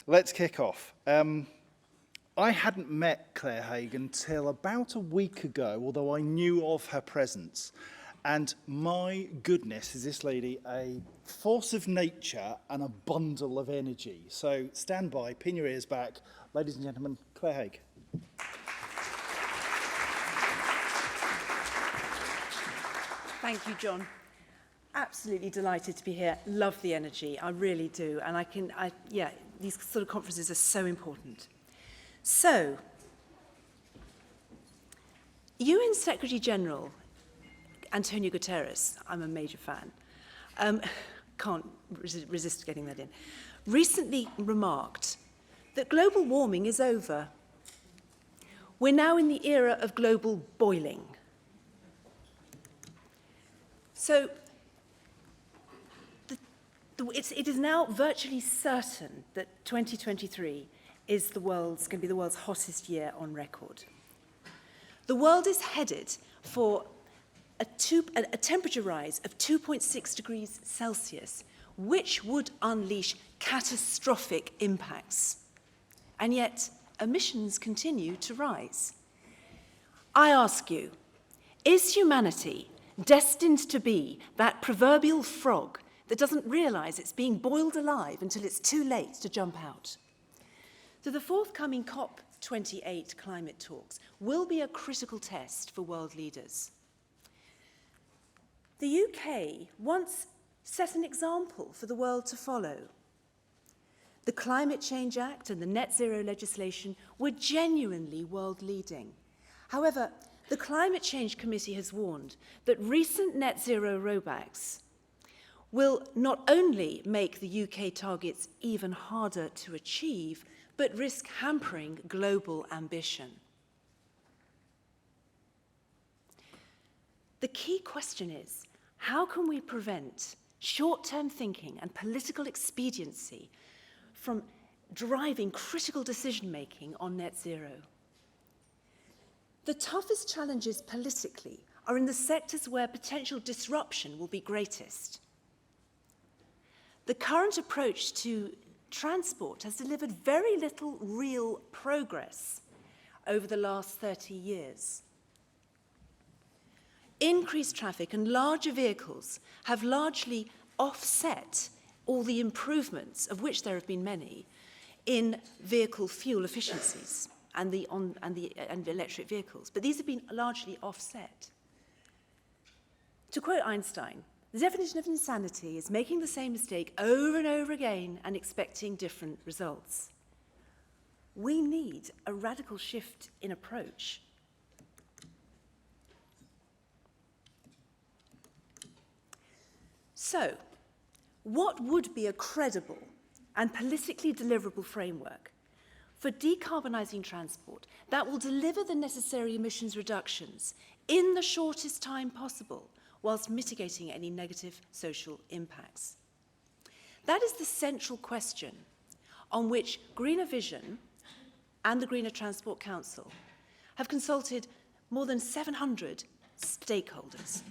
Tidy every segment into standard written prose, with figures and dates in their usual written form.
let's kick off. I hadn't met Claire Haig until about a week ago, although I knew of her presence. And my goodness, is this lady a force of nature and a bundle of energy. So stand by, pin your ears back. Ladies and gentlemen, Claire Haig. Thank you, John. Absolutely delighted to be here. Love the energy, I really do. And these sort of conferences are so important. So, UN Secretary General Antonio Guterres, I'm a major fan, can't resist getting that in, recently remarked that global warming is over. We're now in the era of global boiling. So, it is now virtually certain that 2023 is going to be the world's hottest year on record. The world is headed for a temperature rise of 2.6 degrees Celsius, which would unleash catastrophic impacts. And yet, emissions continue to rise. I ask you, is humanity destined to be that proverbial frog that doesn't realise it's being boiled alive until it's too late to jump out? So the forthcoming COP28 climate talks will be a critical test for world leaders. The UK once set an example for the world to follow. The Climate Change Act and the net zero legislation were genuinely world-leading. However, the Climate Change Committee has warned that recent net zero rollbacks will not only make the UK targets even harder to achieve, but risk hampering global ambition. The key question is, how can we prevent short-term thinking and political expediency from driving critical decision-making on net zero? The toughest challenges politically are in the sectors where potential disruption will be greatest. The current approach to transport has delivered very little real progress over the last 30 years. Increased traffic and larger vehicles have largely offset all the improvements, of which there have been many, in vehicle fuel efficiencies and electric vehicles. But these have been largely offset. To quote Einstein, the definition of insanity is making the same mistake over and over again and expecting different results. We need a radical shift in approach. So, what would be a credible and politically deliverable framework for decarbonising transport that will deliver the necessary emissions reductions in the shortest time possible, whilst mitigating any negative social impacts? That is the central question on which Greener Vision and the Greener Transport Council have consulted more than 700 stakeholders.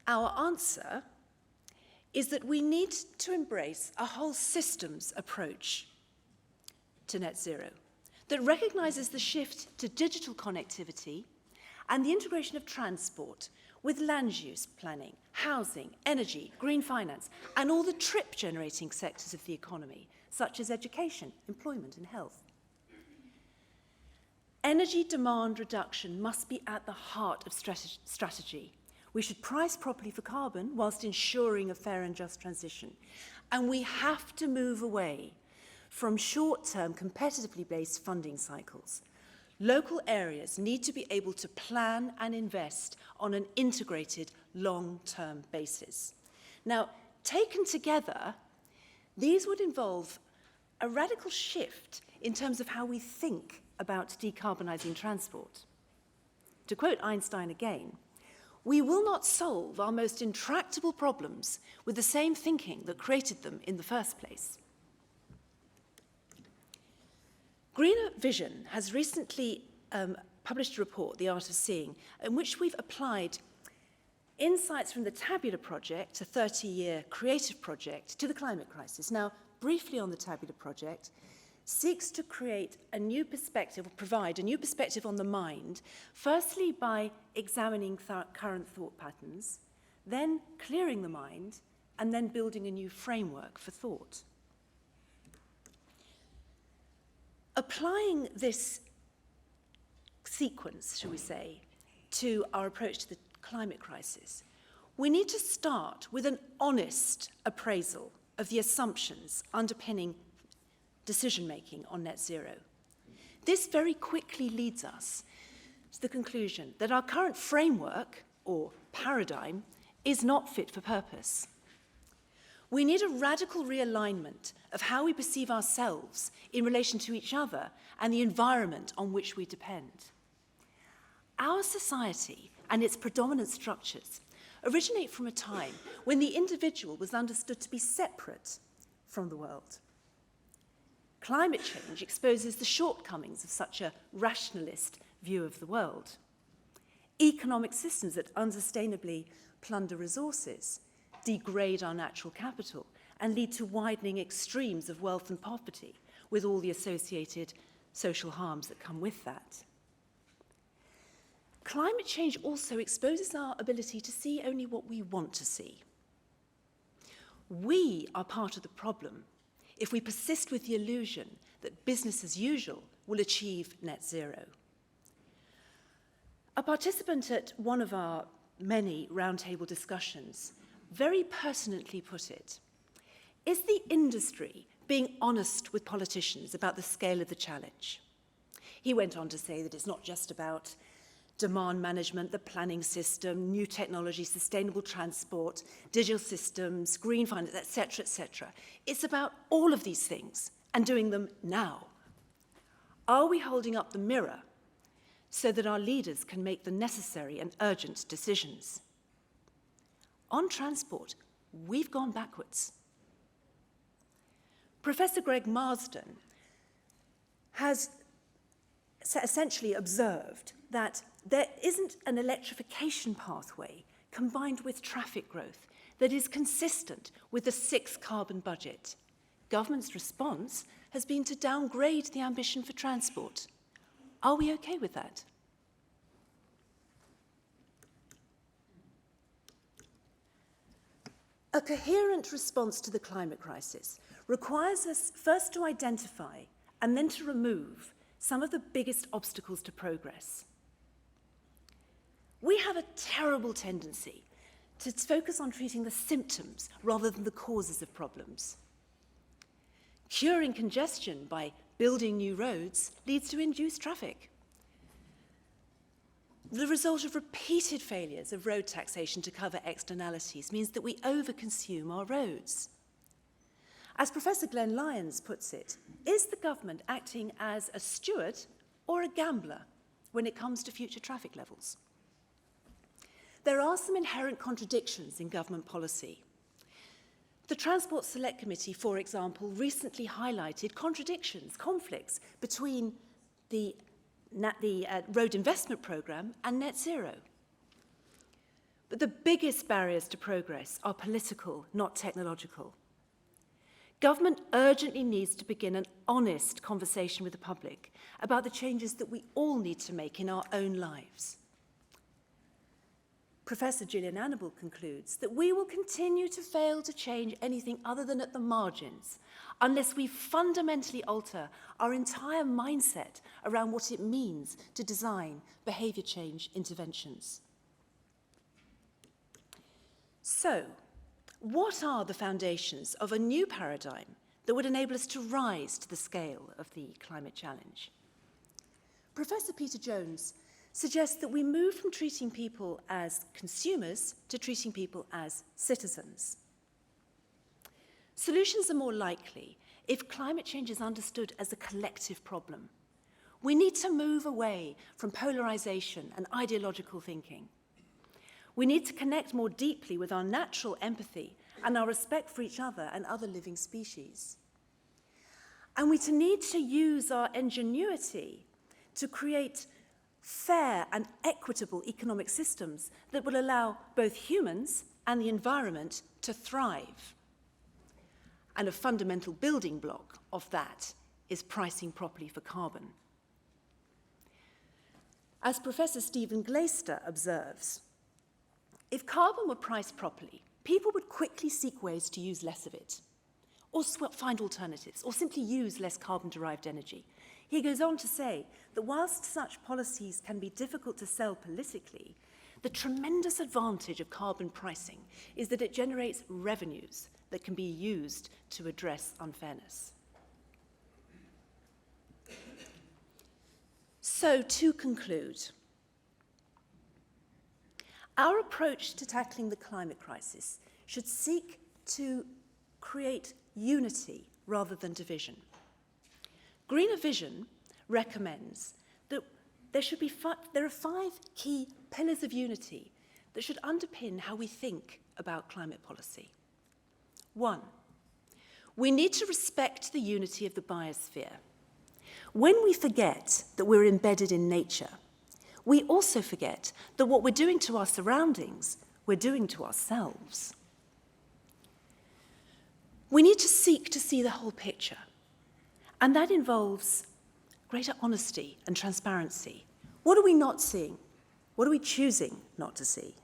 Our answer is that we need to embrace a whole systems approach to net zero that recognises the shift to digital connectivity and the integration of transport with land use planning, housing, energy, green finance, and all the trip-generating sectors of the economy, such as education, employment, and health. Energy demand reduction must be at the heart of strategy. We should price properly for carbon whilst ensuring a fair and just transition. And we have to move away from short-term, competitively based funding cycles. Local areas need to be able to plan and invest on an integrated, long-term basis. Now, taken together, these would involve a radical shift in terms of how we think about decarbonising transport. To quote Einstein again, we will not solve our most intractable problems with the same thinking that created them in the first place. Greener Vision has recently published a report, The Art of Seeing, in which we've applied insights from the Tabular Project, a 30-year creative project, to the climate crisis. Now, briefly on the Tabular Project, seeks to create a new perspective, or provide a new perspective on the mind, firstly by examining current thought patterns, then clearing the mind, and then building a new framework for thought. Applying this sequence, shall we say, to our approach to the climate crisis, we need to start with an honest appraisal of the assumptions underpinning decision-making on net zero. This very quickly leads us to the conclusion that our current framework, or paradigm, is not fit for purpose. We need a radical realignment of how we perceive ourselves in relation to each other and the environment on which we depend. Our society and its predominant structures originate from a time when the individual was understood to be separate from the world. Climate change exposes the shortcomings of such a rationalist view of the world. Economic systems that unsustainably plunder resources, degrade our natural capital, and lead to widening extremes of wealth and poverty, with all the associated social harms that come with that. Climate change also exposes our ability to see only what we want to see. We are part of the problem if we persist with the illusion that business as usual will achieve net zero. A participant at one of our many roundtable discussions very pertinently put it: is the industry being honest with politicians about the scale of the challenge? He went on to say that it's not just about demand management, the planning system, new technology, sustainable transport, digital systems, green finance, etc., etc. It's about all of these things and doing them now. Are we holding up the mirror so that our leaders can make the necessary and urgent decisions? On transport, we've gone backwards. Professor Greg Marsden has essentially observed that there isn't an electrification pathway combined with traffic growth that is consistent with the sixth carbon budget. Government's response has been to downgrade the ambition for transport. Are we okay with that? A coherent response to the climate crisis requires us first to identify and then to remove some of the biggest obstacles to progress. We have a terrible tendency to focus on treating the symptoms rather than the causes of problems. Curing congestion by building new roads leads to induced traffic. The result of repeated failures of road taxation to cover externalities means that we overconsume our roads. As Professor Glenn Lyons puts it, is the government acting as a steward or a gambler when it comes to future traffic levels? There are some inherent contradictions in government policy. The Transport Select Committee, for example, recently highlighted conflicts between the road investment programme and net zero. But the biggest barriers to progress are political, not technological. Government urgently needs to begin an honest conversation with the public about the changes that we all need to make in our own lives. Professor Gillian Annable concludes that we will continue to fail to change anything other than at the margins unless we fundamentally alter our entire mindset around what it means to design behaviour change interventions. So, what are the foundations of a new paradigm that would enable us to rise to the scale of the climate challenge? Professor Peter Jones suggests that we move from treating people as consumers to treating people as citizens. Solutions are more likely if climate change is understood as a collective problem. We need to move away from polarization and ideological thinking. We need to connect more deeply with our natural empathy and our respect for each other and other living species. And we need to use our ingenuity to create fair and equitable economic systems that will allow both humans and the environment to thrive. And a fundamental building block of that is pricing properly for carbon. As Professor Stephen Glaister observes, if carbon were priced properly, people would quickly seek ways to use less of it, or find alternatives, or simply use less carbon-derived energy. He goes on to say that whilst such policies can be difficult to sell politically, the tremendous advantage of carbon pricing is that it generates revenues that can be used to address unfairness. So, to conclude, our approach to tackling the climate crisis should seek to create unity rather than division. Greener Vision recommends that there are 5 key pillars of unity that should underpin how we think about climate policy. 1, we need to respect the unity of the biosphere. When we forget that we're embedded in nature, we also forget that what we're doing to our surroundings, we're doing to ourselves. We need to seek to see the whole picture, and that involves greater honesty and transparency. What are we not seeing? What are we choosing not to see?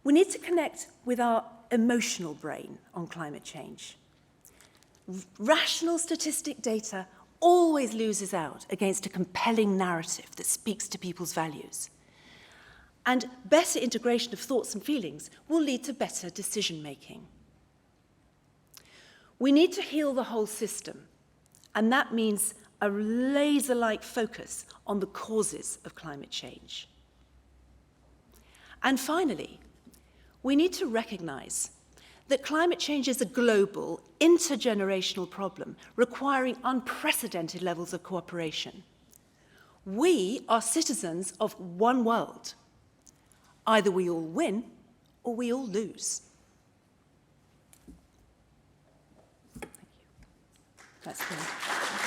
We need to connect with our emotional brain on climate change. Rational statistic data always loses out against a compelling narrative that speaks to people's values. And better integration of thoughts and feelings will lead to better decision-making. We need to heal the whole system, and that means a laser-like focus on the causes of climate change. And finally, we need to recognize that climate change is a global, intergenerational problem requiring unprecedented levels of cooperation. We are citizens of one world. Either we all win or we all lose. Thank you. That's good.